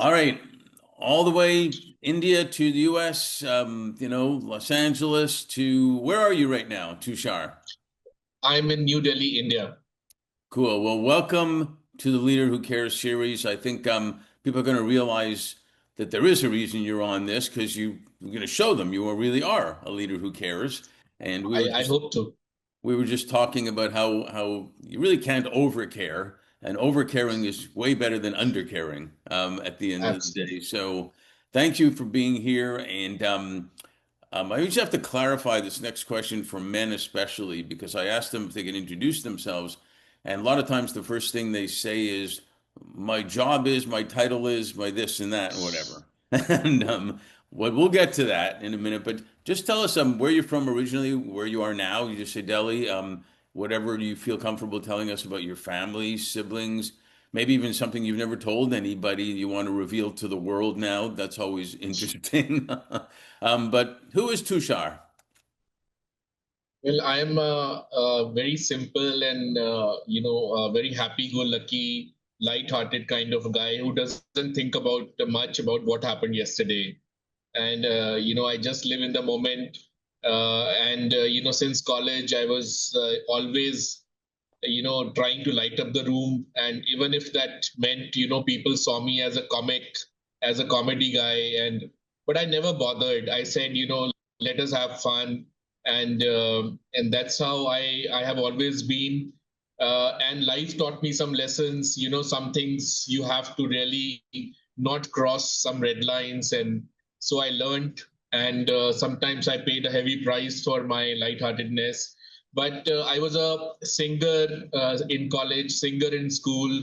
All right, all the way India to the US, Los Angeles to where are you right now, Tushar? I'm in New Delhi, India. Cool. Well, welcome to the Leader Who Cares series. I think people are going to realize that there is a reason you're on this because you're going to show them you really are a leader who cares. And I hope to. we were just talking about how you really can't overcare, and overcaring is way better than undercaring at the end of the day. Absolutely. So, thank you for being here. And I just have to clarify this next question for men, especially because I asked them if they can introduce themselves, and a lot of times the first thing they say is, "My job is, my title is, my this and that, and whatever." And well, we'll get to that in a minute, but just tell us where you're from originally, where you are now. You just say Delhi. Whatever you feel comfortable telling us about your family, siblings, maybe even something you've never told anybody you want to reveal to the world now. That's always interesting. But who is Tushar? Well, I am a very simple and very happy-go-lucky, light-hearted kind of a guy who doesn't think about much about what happened yesterday. And I just live in the moment. And since college, I was always trying to light up the room. And even if that meant, people saw me as a comic, as a comedy guy, but I never bothered. I said, let us have fun, and that's how I have always been. And life taught me some lessons. Some things you have to really not cross some red lines, and so I learned. And sometimes I paid a heavy price for my lightheartedness, but I was a singer in college, singer in school,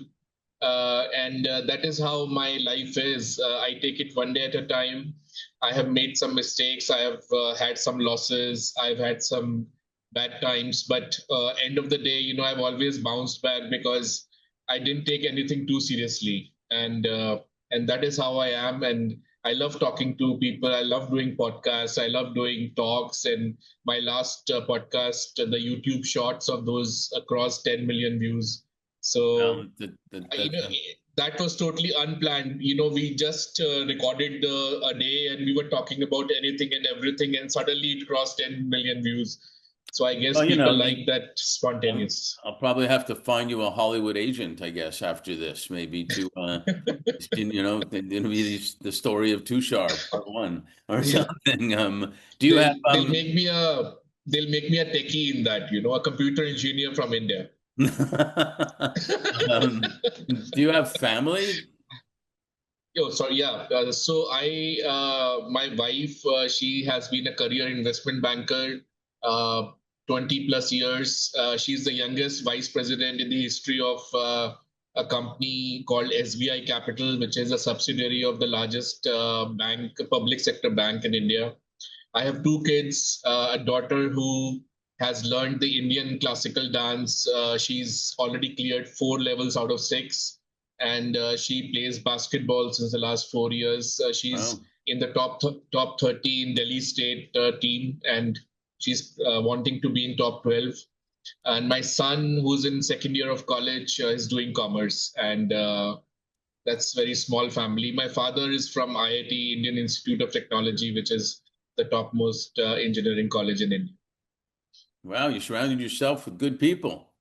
and that is how my life is. I take it one day at a time. I have made some mistakes. I have had some losses. I've had some bad times, but end of the day, I've always bounced back because I didn't take anything too seriously, and that is how I am. And I love talking to people. I love doing podcasts. I love doing talks. And my last podcast, the YouTube shorts of those across 10 million views. So Um, that, that, you that, know, that was totally unplanned. We just recorded a day and we were talking about anything and everything, and suddenly it crossed 10 million views. So I guess well, people like that spontaneous. I'll probably have to find you a Hollywood agent, I guess, after this, maybe to, it'll be the story of Tushar, part one or Yeah, something. Do you have, they'll they'll make me a they'll make me a techie in that, a computer engineer from India. do you have family? Oh, sorry. Yeah. My wife, she has been a career investment banker, uh, 20 plus years. She's the youngest vice president in the history of a company called SBI Capital, which is a subsidiary of the largest public sector bank in India. I have two kids, a daughter who has learned the Indian classical dance. She's already cleared four levels out of six, and she plays basketball since the last 4 years. She's Well, in the top 30 in Delhi State team, and she's wanting to be in top 12. And my son, who's in second year of college, is doing commerce, and that's very small family. My father is from IIT, Indian Institute of Technology, which is the topmost engineering college in India. wow, you surrounded yourself with good people.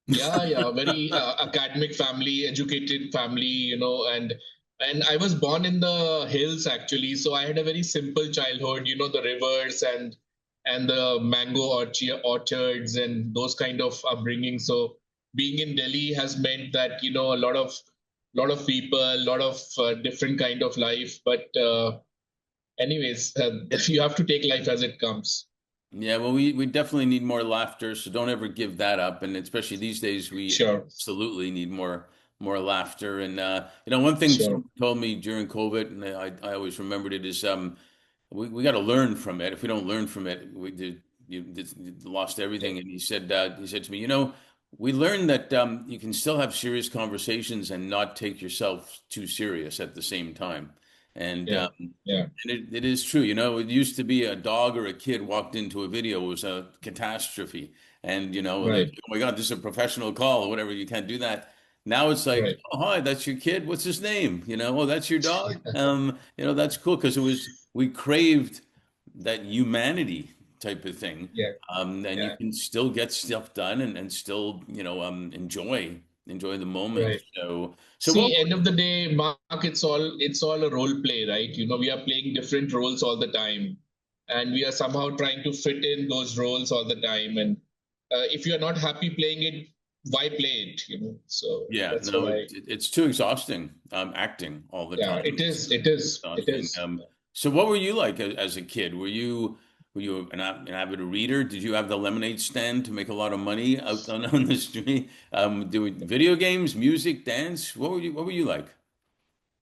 Yeah, yeah, very academic family, educated family, and I was born in the hills actually, so I had a very simple childhood, the rivers and the mango orchards and those kind of upbringing. So being in Delhi has meant that a lot of people, a lot of different kind of life. But anyways, you have to take life as it comes. Yeah, well, we definitely need more laughter, so don't ever give that up. And especially these days, we Sure, absolutely need more laughter. And one thing sure. someone told me during COVID, and I always remembered it, is we got to learn from it. If we don't learn from it, you lost Yeah, everything. And he said to me, we learned that you can still have serious conversations and not take yourself too serious at the same time. And yeah, yeah. it is true. It used to be a dog or a kid walked into a video, it was a catastrophe. And, like, Right. oh my God, this is a professional call or whatever. You can't do that. Now it's like, Right. oh, hi, that's your kid. What's his name? Oh, that's your dog. That's cool because we craved that humanity type of thing. Yeah. And you Yeah. can still get stuff done and still, enjoy the moment. Right. So what? See, end of the day, Mark, it's all a role play, right? We are playing different roles all the time, and we are somehow trying to fit in those roles all the time. And if you are not happy playing it, why play it? So Yeah, that's what no, I. it's too exhausting, acting all the Yeah, time. it It's is. It is. It exhausting. is. So what were you like as a kid? Were you an avid reader? Did you have the lemonade stand to make a lot of money out on the street? Doing video games, music, dance? What were you like?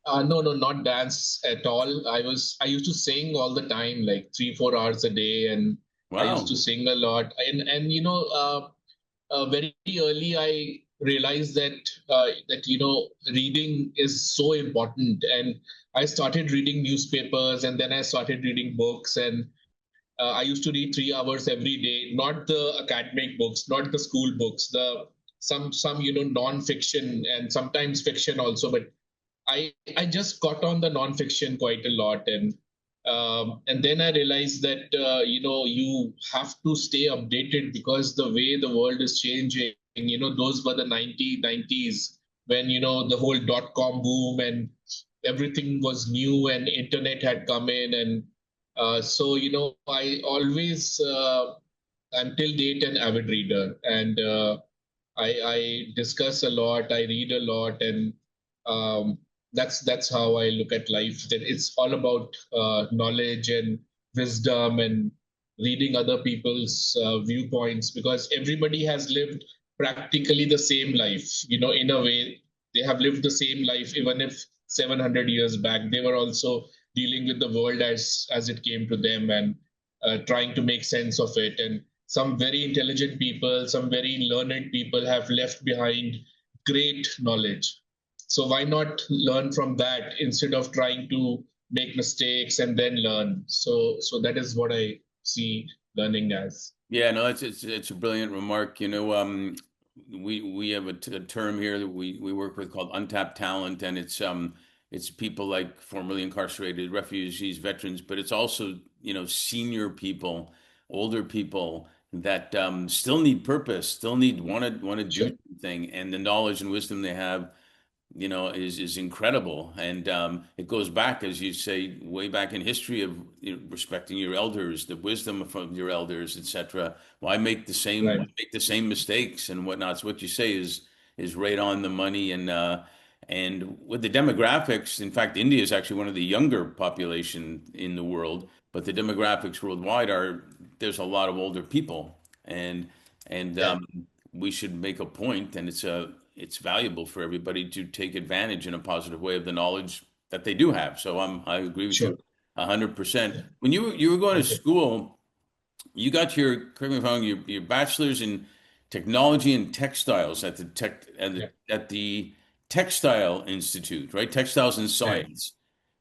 No, no, not dance at all. I used to sing all the time, like 3, 4 hours a day, and I used to Wow. sing a lot. And very early I realized that reading is so important, and I started reading newspapers, and then I started reading books, and I used to read 3 hours every day, not the academic books, not the school books, the some non-fiction and sometimes fiction also, but I just got on the nonfiction quite a lot, and then I realized that you have to stay updated because the way the world is changing. Those were the 90s when the whole dot-com boom and everything was new and internet had come in, and so I always I'm till date an avid reader, and I discuss a lot, I read a lot, and um, that's how I look at life. That it's all about knowledge and wisdom and reading other people's viewpoints, because everybody has lived practically the same life. In a way, they have lived the same life, even if 700 years back they were also dealing with the world as it came to them, and trying to make sense of it. And some very intelligent people, some very learned people have left behind great knowledge. So why not learn from that instead of trying to make mistakes and then learn? So that is what I see learning as. Yeah, no, it's a brilliant remark. We have a term here that we work with called untapped talent, and it's people like formerly incarcerated refugees, veterans, but it's also senior people, older people that still need purpose, still need want to do Sure. something, and the knowledge and wisdom they have is incredible. And it goes back, as you say, way back in history of respecting your elders, the wisdom from your elders, etc. Why Right. make the same mistakes and whatnot? So what you say is right on the money. And with the demographics, in fact, India is actually one of the younger population in the world, but the demographics worldwide are there's a lot of older people, and Yeah. we should make a point, and it's valuable for everybody to take advantage in a positive way of the knowledge that they do have. So I agree with you Sure. 100%. Yeah. When you were going to Okay. school, you got correct me if I'm wrong, your bachelor's in technology and textiles Yeah. at the Textile Institute, right? Textiles and Right. Science.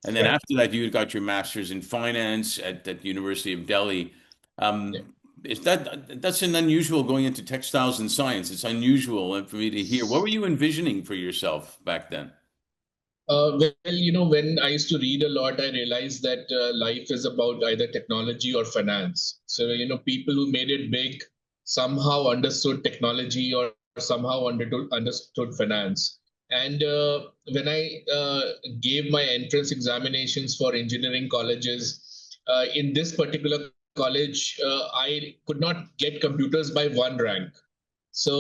And then Right. after that, you got your master's in finance at the University of Delhi. Yeah. Is that's an unusual going into textiles and science? It's unusual for me to hear. What were you envisioning for yourself back then? Well, when I used to read a lot, I realized that life is about either technology or finance. So, people who made it big somehow understood technology or somehow understood finance. And when I gave my entrance examinations for engineering colleges, in this particular college, I could not get computers by one rank. So,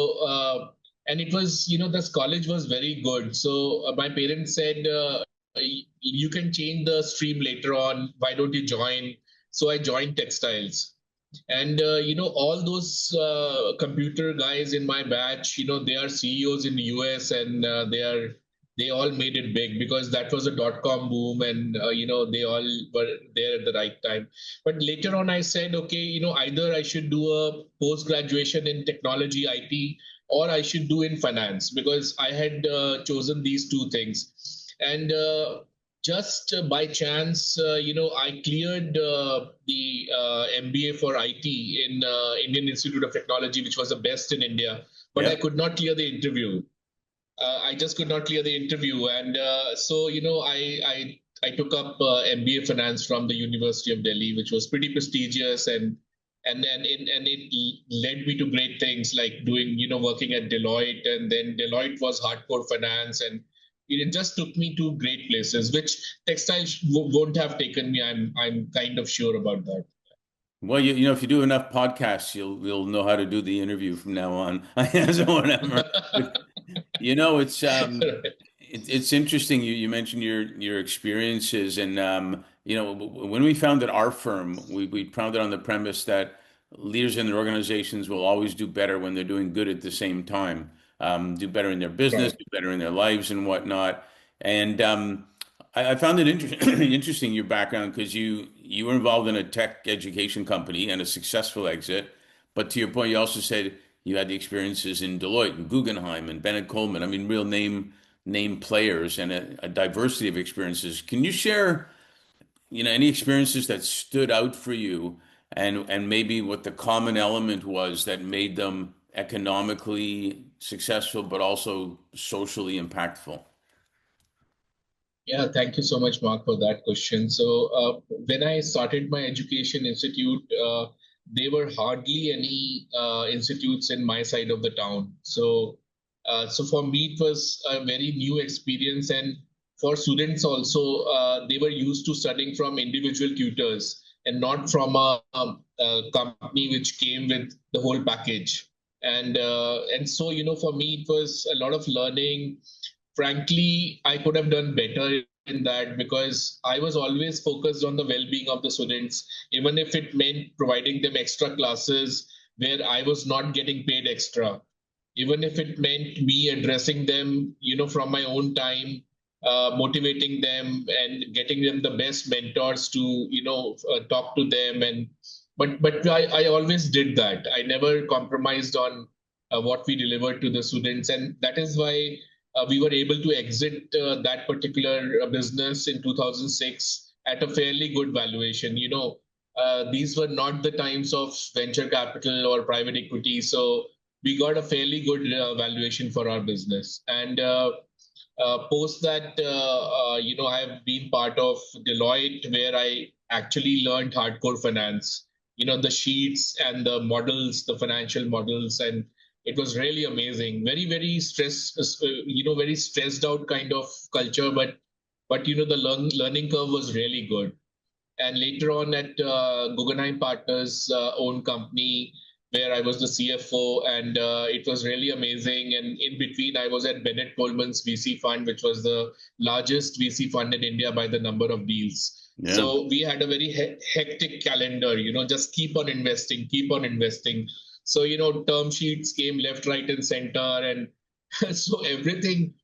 and it was, this college was very good. So my parents said, you can change the stream later on. Why don't you join? So I joined textiles. And, all those computer guys in my batch, they are CEOs in the US, and they all made it big because that was a dot-com boom, and, they all were there at the right time. But later on, I said, okay, either I should do a post graduation in technology, IT, or I should do in finance, because I had chosen these two things. And just by chance, I cleared the MBA for IT in Indian Institute of Technology, which was the best in India, but I Yep. could not clear the interview. I just could not clear the interview, and so I took up MBA finance from the University of Delhi, which was pretty prestigious, and it led me to great things like doing working at Deloitte, and then Deloitte was hardcore finance, and it just took me to great places, which textiles won't have taken me. I'm kind of sure about that. Well, you know, if you do enough podcasts, you'll know how to do the interview from now on. So whatever. But, you know, it's interesting. You mentioned your experiences, and you know, when we founded our firm, we founded on the premise that leaders in their organizations will always do better when they're doing good at the same time. Do better in their business, Right. do better in their lives, and whatnot. And I found it interesting your background because you were involved in a tech education company and a successful exit. But to your point, you also said you had the experiences in Deloitte and Guggenheim and Bennett Coleman. I mean, real name players and a diversity of experiences. Can you share, you know, any experiences that stood out for you and maybe what the common element was that made them economically successful but also socially impactful? Yeah, thank you so much, Mark, for that question. So, when I started my education institute, there were hardly any institutes in my side of the town. So for me, it was a very new experience, and for students also, they were used to studying from individual tutors and not from a company which came with the whole package. And so, for me, it was a lot of learning. Frankly, I could have done better in that because I was always focused on the well-being of the students, even if it meant providing them extra classes where I was not getting paid extra, even if it meant me addressing them, from my own time, motivating them and getting them the best mentors to, talk to them. But I always did that. I never compromised on what we delivered to the students, and that is why we were able to exit that particular business in 2006 at a fairly good valuation. These were not the times of venture capital or private equity, so we got a fairly good valuation for our business. And post that, I have been part of Deloitte, where I actually learned hardcore finance. The sheets and the models, the financial models, and it was really amazing. Very, very very stressed out kind of culture, but the learning curve was really good. And later on at Guggenheim Partners own company, where I was the CFO, and it was really amazing. And in between, I was at Bennett Coleman's VC fund, which was the largest VC fund in India by the number of deals. Yeah. So we had a very hectic calendar, just keep on investing, keep on investing. So, term sheets came left, right, and center. And so everything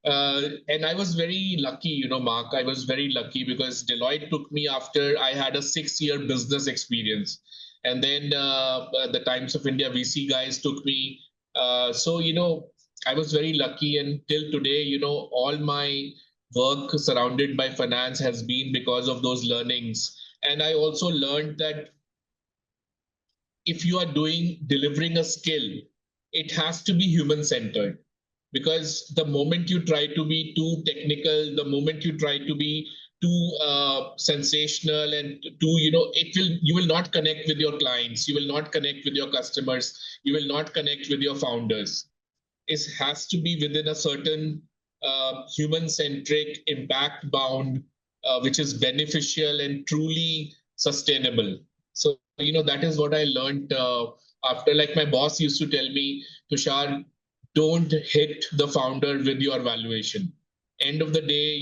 and I was very lucky, Mark. I was very lucky because Deloitte took me after I had a 6-year business experience. And then the Times of India VC guys took me. So, I was very lucky. And till today, all my work surrounded by finance has been because of those learnings. And I also learned that if you are delivering a skill, it has to be human centered, because the moment you try to be too technical, the moment you try to be too sensational and too, you will not connect with your clients, you will not connect with your customers, you will not connect with your founders. It has to be within a certain human centric, impact bound, which is beneficial and truly sustainable. So, that is what I learned after. Like my boss used to tell me, Tushar, don't hit the founder with your valuation. End of the day,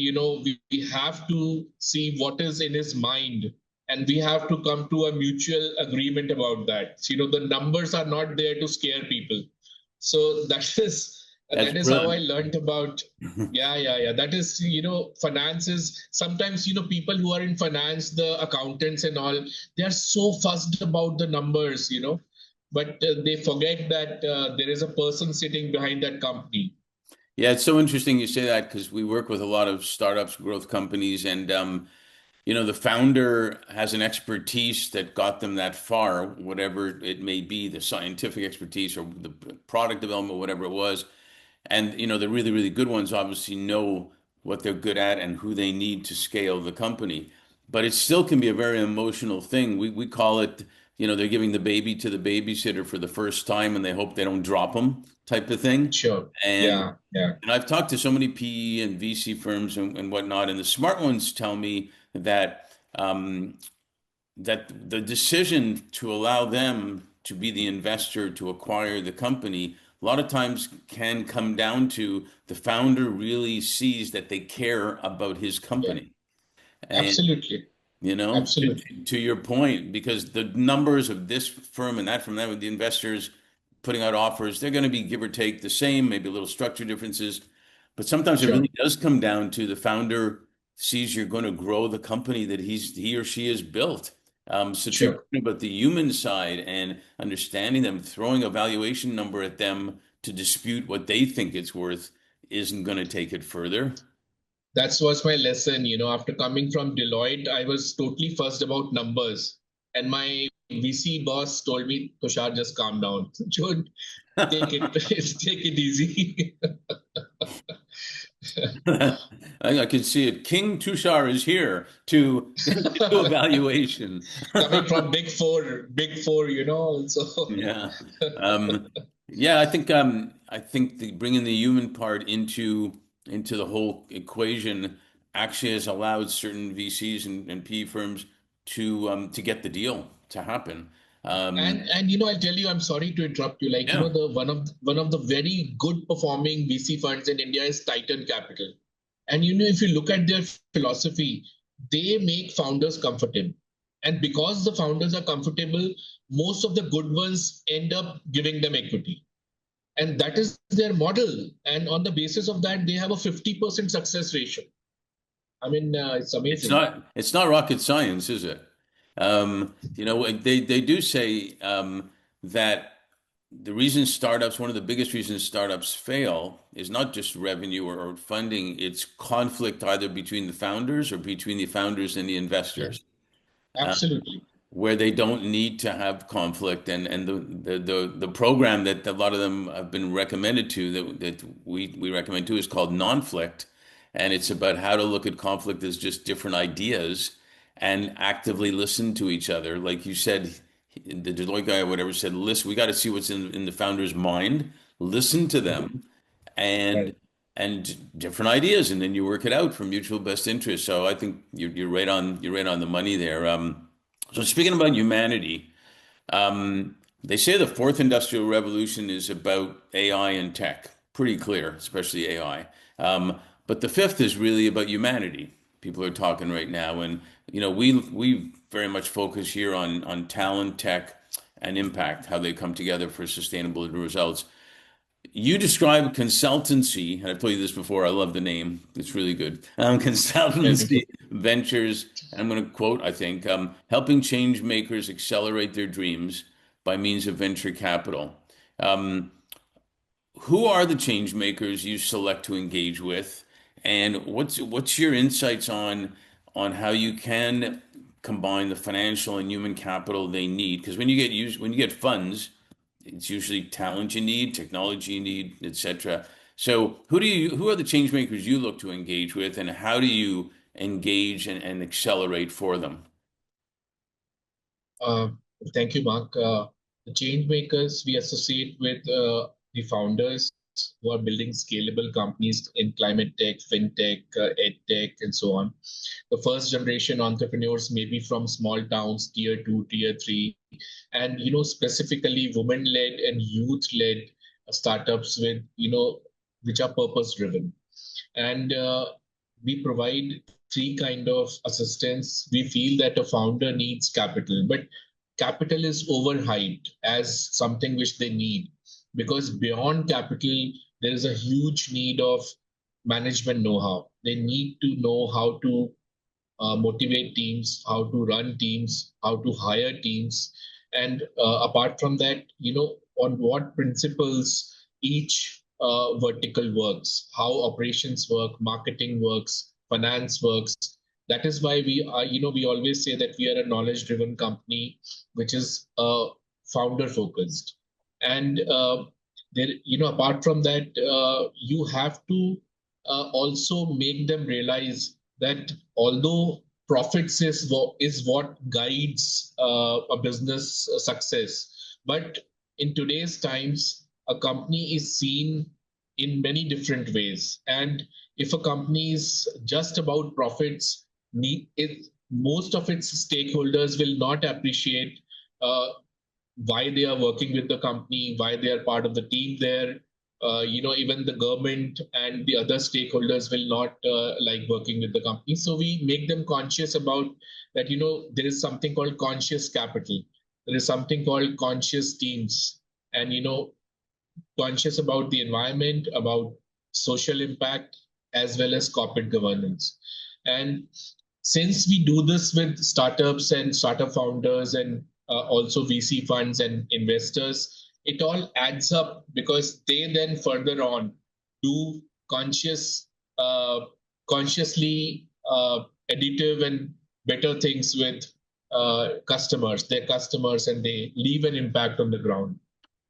we have to see what is in his mind, and we have to come to a mutual agreement about that. So, the numbers are not there to scare people. So That's that is how I brilliant. learned about. Yeah. That is, finance is sometimes, people who are in finance, the accountants and all, they are so fussed about the numbers, but they forget that there is a person sitting behind that company. Yeah, it's so interesting you say that because we work with a lot of startups, growth companies, and you know, the founder has an expertise that got them that far, whatever it may be, the scientific expertise or the product development, whatever it was. And the really, really good ones obviously know what they're good at and who they need to scale the company. But it still can be a very emotional thing. We call it, they're giving the baby to the babysitter for the first time and they hope they don't drop them type of thing. Sure. And Yeah. Yeah. and I've talked to so many PE and VC firms and whatnot, and the smart ones tell me that the decision to allow them to be the investor to acquire the company a lot of times can come down to the founder really sees that they care about his Yeah. company. And Absolutely. to, Absolutely. to your point, because the numbers of this firm and that from that with the investors putting out offers, they're going to be give or take the same, maybe a little structure differences. But sometimes it Sure. really does come down to the founder sees you're going to grow the company that he or she has built. So to your Sure. point about the human side and understanding them, throwing a valuation number at them to dispute what they think it's worth isn't going to take it further. That was my lesson. After coming from Deloitte, I was totally fussed about numbers. And my VC boss told me, Tushar, just calm down. Don't take it, take it easy. I can see it. King Tushar is here to do evaluation. Coming from Big Four, so Yeah. Um, yeah, I think the bringing the human part into the whole equation actually has allowed certain VCs and PE firms to get the deal to happen. Um, and I'll tell you, I'm sorry to interrupt you. Like, yeah. the one of the very good performing VC funds in India is Titan Capital. And if you look at their philosophy, they make founders comfortable. And because the founders are comfortable, most of the good ones end up giving them equity. And that is their model. And on the basis of that, they have a 50% success ratio. I mean, it's It's amazing. not rocket science, is it? They do say that the reason startups, one of the biggest reasons startups fail is not just revenue or funding, it's conflict either between the founders or between the founders and the Yeah, investors, absolutely. where they don't need to have conflict. And the program that a lot of them have been recommended to that we recommend too is called Nonflict. And it's about how to look at conflict as just different ideas and actively listen to each other. Like you said, the Deloitte guy or whatever said, listen, we got to see what's in the founder's mind, listen to them and Right. different ideas, and then you work it out for mutual best interest. So I think you're right on the money there. So speaking about humanity, they say the fourth industrial revolution is about AI and tech. Pretty clear, especially AI. But the fifth is really about humanity. People are talking right now, and we very much focus here on talent, tech, and impact, how they come together for sustainable results. You describe consultancy, and I've told you this before. I love the name; it's really good. Thank Consultancy you. Ventures, and I'm going to quote. I think helping change makers accelerate their dreams by means of venture capital. Um, who are the change makers you select to engage with, and what's your insights on how you can combine the financial and human capital they need? Because when you get funds, it's usually talent you need, technology you need, etc. So who are the change makers you look to engage with, and how do you engage and accelerate for them? Uh, Thank you, Mark. The change makers we associate with the founders who are building scalable companies in climate tech, fintech, ed tech, and so on. The first generation entrepreneurs may be from small towns, tier two, tier three, and specifically women-led and youth-led startups with which are purpose-driven. And we provide three kind of assistance. We feel that a founder needs capital, but capital is overhyped as something which they need, because beyond capital there is a huge need of management know-how. They need to know how to motivate teams, how to run teams, how to hire teams, and apart from that, on what principles each vertical works, how operations work, marketing works, finance works. That is why we always say that we are a knowledge-driven company, which is founder-focused. And there, apart from that, you have to also make them realize that although profits is what guides a business success, but in today's times, a company is seen in many different ways. And if a company is just about profits, most of its stakeholders will not appreciate uh, why they are working with the company, why they are part of the team there. Even the government and the other stakeholders will not like working with the company. So we make them conscious about that. There is something called conscious capital. There is something called conscious teams, and conscious about the environment, about social impact, as well as corporate governance. And since we do this with startups and startup founders and also VC funds and investors, it all adds up because they then further on do conscious, uh, consciously additive and better things with their customers, and they leave an impact on the ground.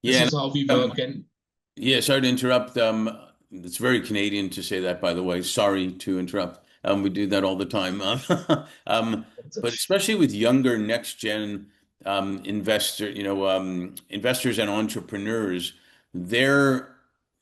This Yeah. is how we And, work. And yeah, sorry to interrupt. It's very Canadian to say that, by the way. Sorry to interrupt. We do that all the time. But especially with younger next gen investors and entrepreneurs, they're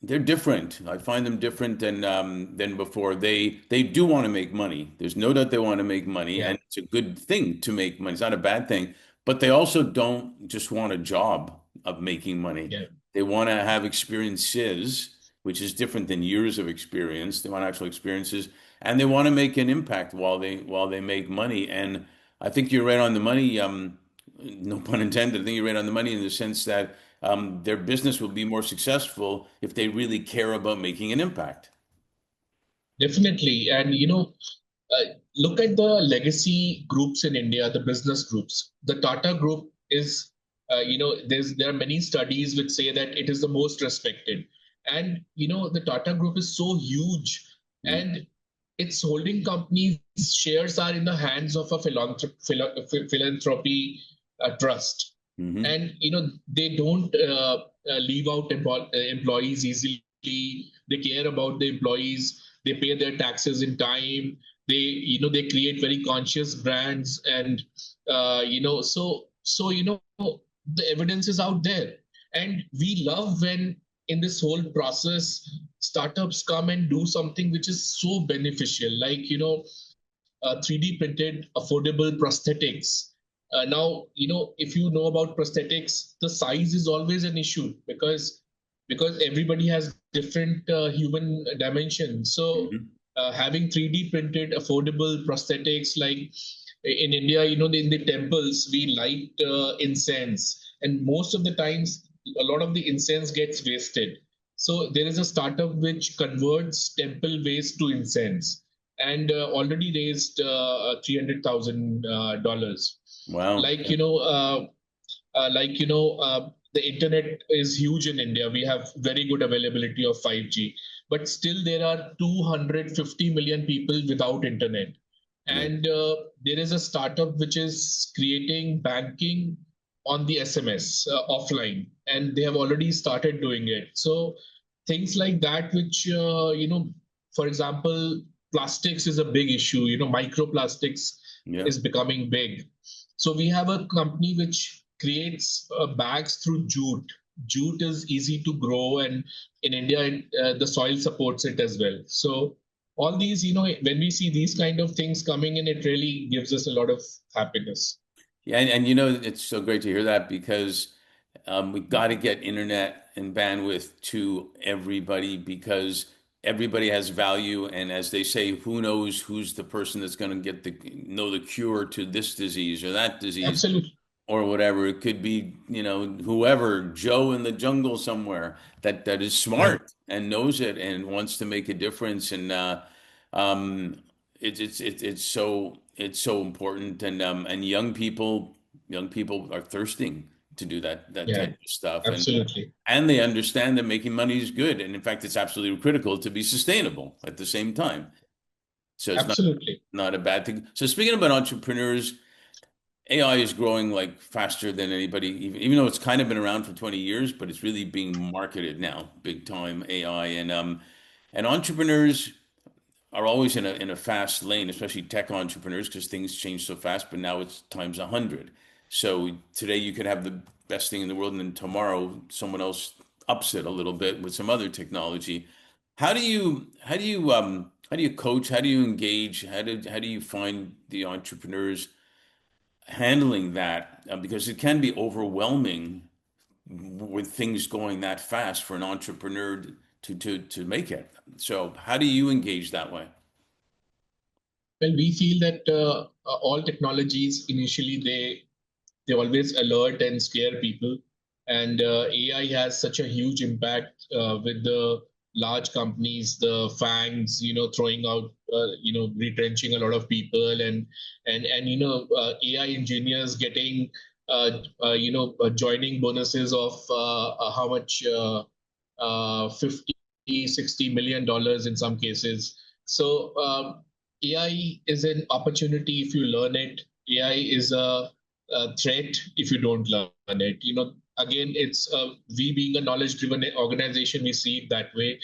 they're different. I find them different than before. They do want to make money. There's no doubt they want to make money, yeah, and it's a good thing to make money. It's not a bad thing, but they also don't just want a job of making money. yeah. They want to have experiences, which is different than years of experience. They want actual experiences, and they want to make an impact while they make money. And I think you're right on the money. No pun intended. I think you're right on the money in the sense that their business will be more successful if they really care about making an impact. Definitely. And, look at the legacy groups in India, the business groups. The Tata Group is, there are many studies which say that it is the most respected. And, the Tata Group is so huge, Mm. and its holding companies' shares are in the hands of a philanthropy trust. Hmm. And, they don't leave out employees easily. They care about the employees. They pay their taxes in time. They create very conscious brands. And the evidence is out there. And we love when in this whole process startups come and do something which is so beneficial, like 3D printed affordable prosthetics. Now, if you know about prosthetics, the size is always an issue because everybody has different human dimensions. So, Hmm. having 3D printed affordable prosthetics, like in India, in the temples, we light incense, and most of the times, a lot of the incense gets wasted. So there is a startup which converts temple waste to incense, and already raised $300,000. Wow. Like the internet is huge in India. We have very good availability of 5G, but still there are 250 million people without internet. Yeah. And there is a startup which is creating banking on the SMS offline, and they have already started doing it. So things like that, which for example, plastics is a big issue. Microplastics Yeah. is becoming big. So we have a company which creates bags through jute. Jute is easy to grow, and in India, the soil supports it as well. So all these, when we see these kind of things coming in, it really gives us a lot of happiness. Yeah, and it's so great to hear that because we've got to get internet and bandwidth to everybody because everybody has value. And as they say, who knows who's the person that's going to know the cure to this disease or that disease Absolutely. or whatever. It could be, whoever, Joe in the jungle somewhere that is Right. smart and knows it and wants to make a difference. And um, it's so important. And young people are thirsting to do that Yeah. type of stuff. Absolutely. And they understand that making money is good. And in fact, it's absolutely critical to be sustainable at the same time. So it's not Absolutely. not a bad thing. So speaking about entrepreneurs. AI is growing like faster than anybody, even though it's kind of been around for 20 years, but it's really being marketed now, big time AI. And entrepreneurs are always in a fast lane, especially tech entrepreneurs, because things change so fast. But now it's times 100. So today you could have the best thing in the world, and then tomorrow someone else ups it a little bit with some other technology. How do you coach? How do you engage? How do you find the entrepreneurs handling that? Because it can be overwhelming with things going that fast for an entrepreneur to make it. So how do you engage that way? Well, we feel that all technologies initially they always alert and scare people, and AI has such a huge impact with the large companies, the fangs, throwing out, retrenching a lot of people, and AI engineers getting joining bonuses of how much 50, $60 million in some cases. So AI is an opportunity if you learn it. AI is a threat if you don't learn it. Again, it's we being a knowledge-driven organization, we see it that way.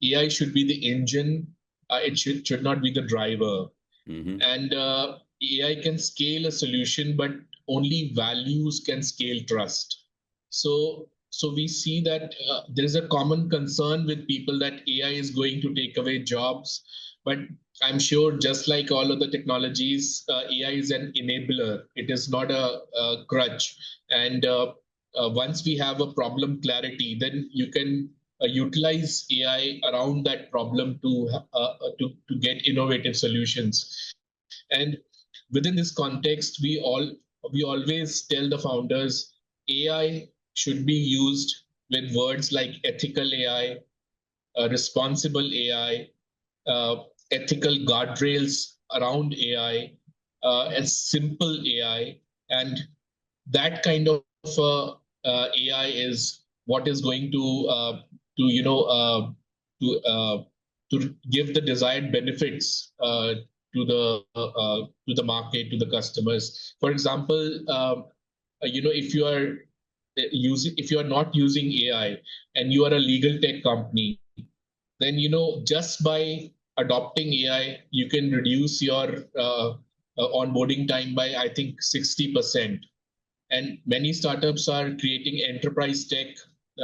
AI should be the engine. It should not be the driver. Hmm. And AI can scale a solution, but only values can scale trust. So we see that there is a common concern with people that AI is going to take away jobs, but I'm sure just like all other technologies, AI is an enabler. It is not a crutch. And once we have a problem clarity, then you can utilize AI around that problem to get innovative solutions. And within this context, we always tell the founders AI should be used with words like ethical AI, responsible AI, ethical guardrails around AI, and simple AI, and that kind of AI is what is going to to to give the desired benefits to the market, to the customers. For example, if you are not using AI and you are a legal tech company, then just by adopting AI, you can reduce your onboarding time by I think 60%. And many startups are creating enterprise tech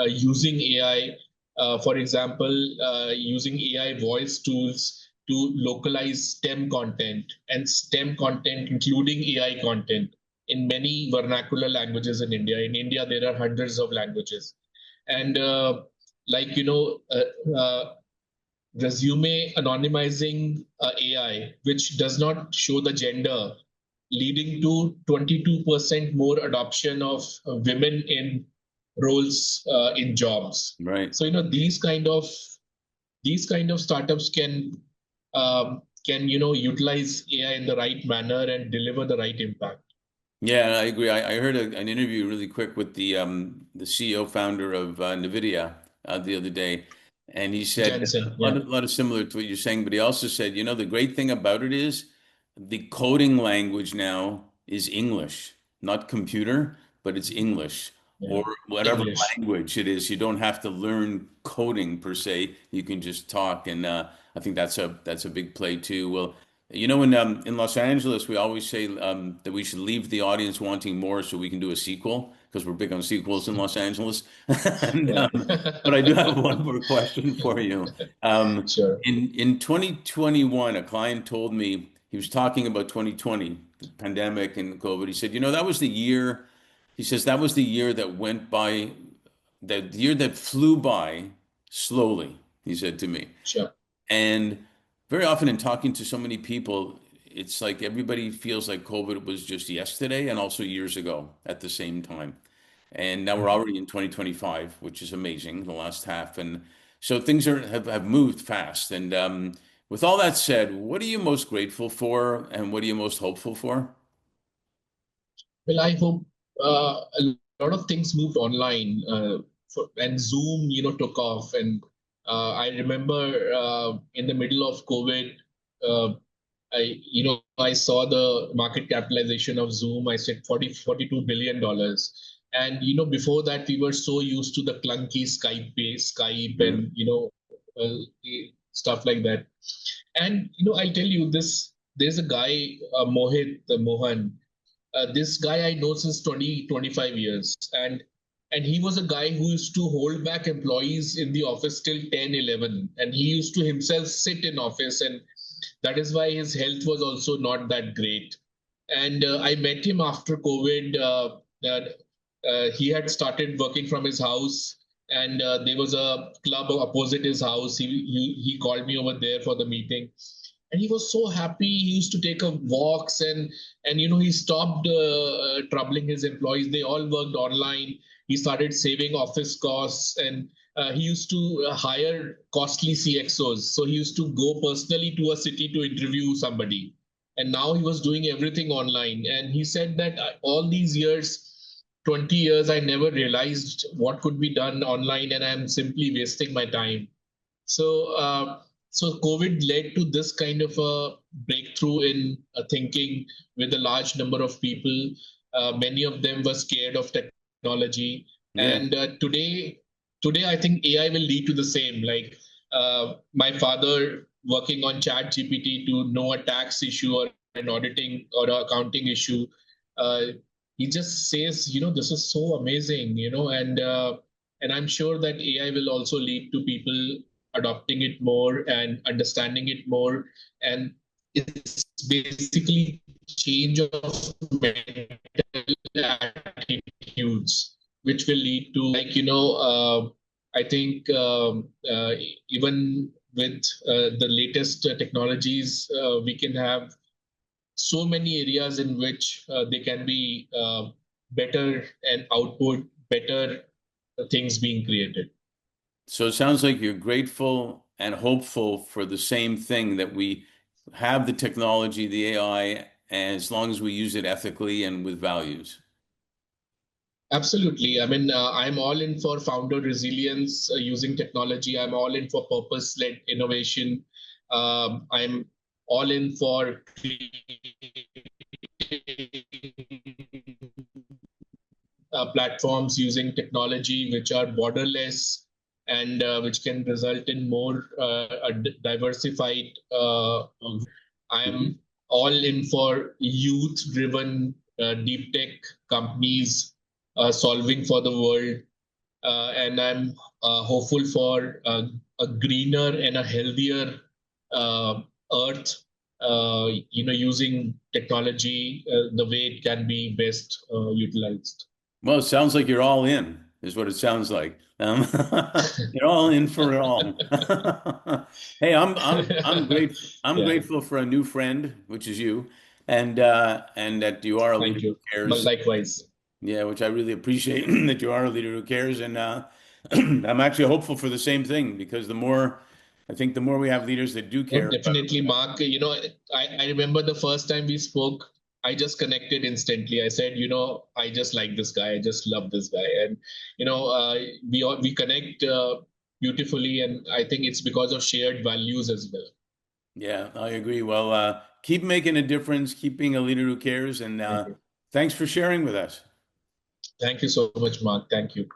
using AI. For example, using AI voice tools to localize STEM content and STEM content, including AI content, in many vernacular languages in India. In India, there are hundreds of languages, and like resume anonymizing AI, which does not show the gender, leading to 22% more adoption of women in roles in jobs. Right. So these kind of startups can utilize AI in the right manner and deliver the right impact. Yeah, I agree. I heard an interview really quick with the CEO founder of NVIDIA the other day, and he said Jensen, a yeah, lot of similar to what you're saying, but he also said, the great thing about it is the coding language now is English, not computer, but it's English yeah, or whatever English. language it is. You don't have to learn coding per se. You can just talk, and I think that's a big play too. Well, in Los Angeles, we always say that we should leave the audience wanting more so we can do a sequel because we're big on sequels in Los Angeles. And, Yeah, but I do have one more question for you. Um, sure, in 2021, a client told me he was talking about 2020, the pandemic and COVID. He said, that was the year. He says that was the year that went by, the year that flew by slowly. He said to me. sure. And very often in talking to so many people, it's like everybody feels like COVID was just yesterday and also years ago at the same time. And now we're already in 2025, which is amazing, the last half. And so things have moved fast. And with all that said, what are you most grateful for and what are you most hopeful for? Well, I hope a lot of things moved online, and Zoom, took off. And I remember in the middle of COVID, uh, I saw the market capitalization of Zoom. I said 42 billion dollars. And, before that, we were so used to the clunky Skype Mm. and, stuff like that. And, I'll tell you this, there's a guy, Mohan. This guy I know since 25 years. And he was a guy who used to hold back employees in the office till 10, 11. And he used to himself sit in office, and that is why his health was also not that great. And I met him after COVID. He had started working from his house, and there was a club opposite his house. He called me over there for the meeting, and he was so happy. He used to take a walks, and he stopped troubling his employees. They all worked online. He started saving office costs, and he used to hire costly CXOs. So he used to go personally to a city to interview somebody. And now he was doing everything online. And he said that all these years, 20 years, I never realized what could be done online, and I'm simply wasting my time. So COVID led to this kind of a breakthrough in thinking with a large number of people. Many of them were scared of technology, Yeah. and today I think AI will lead to the same. Like my father working on Chat GPT to know a tax issue or an auditing or an accounting issue. Uh, he just says, this is so amazing, and I'm sure that AI will also lead to people adopting it more and understanding it more. And it's basically change of mental attitudes, which will lead to, like, I think even with the latest technologies, we can have so many areas in which they can be better and output better things being created. So it sounds like you're grateful and hopeful for the same thing that we have the technology, the AI, as long as we use it ethically and with values. Absolutely. I mean, I'm all in for founder resilience using technology. I'm all in for purpose led innovation. I'm all in for platforms using technology which are borderless and which can result in more diversified. Mhm. I'm all in for youth driven deep tech companies solving for the world. And I'm hopeful for a greener and a healthier uh, earth, using technology the way it can be best utilized. Well, it sounds like you're all in, is what it sounds like. You're all in for it all. Hey, I'm grateful. I'm Yeah, grateful for a new friend, which is you, and that you are a leader thank who you. But cares. likewise, Yeah, which I really appreciate that you are a leader who cares, and I'm actually hopeful for the same thing because I think the more we have leaders that do oh, care about definitely, Mark. I remember the first time we spoke, I just connected instantly. I said, I just like this guy. I just love this guy. And, we connect beautifully. And I think it's because of shared values as well. Yeah, I agree. Well, keep making a difference, keep being a leader who cares, and Thank you. thanks for sharing with us. Thank you so much, Mark. Thank you.